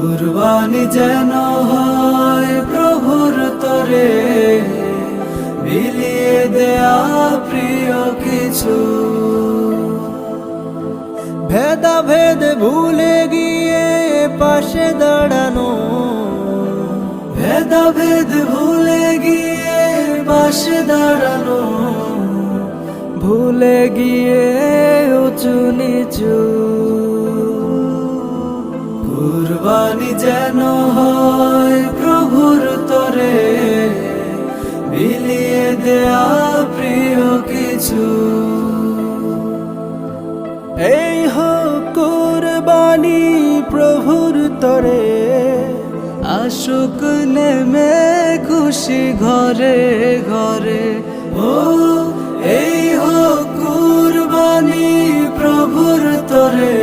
কুরবানি যেন হয় প্রভুর তরে, বিলিয়ে দেয়া প্রিয় কিছু। ভেদাভেদ ভুলে গিয়ে পাশে দাঁড়ানো, ভেদাভেদ ভুলে গিয়ে পাশে দাঁড়ানো, ভুলে গিয়ে উঁচু নিচু। কুরবানি যেন হয় প্রভুর তরে, বিলিয়ে দেয়া প্রিয় কিছু। এই হোক কুরবানি প্রভুর তরে, আশুক নেমে খুশি ঘরে ঘরে। ও এই হোক কুরবানি প্রভুর তরে,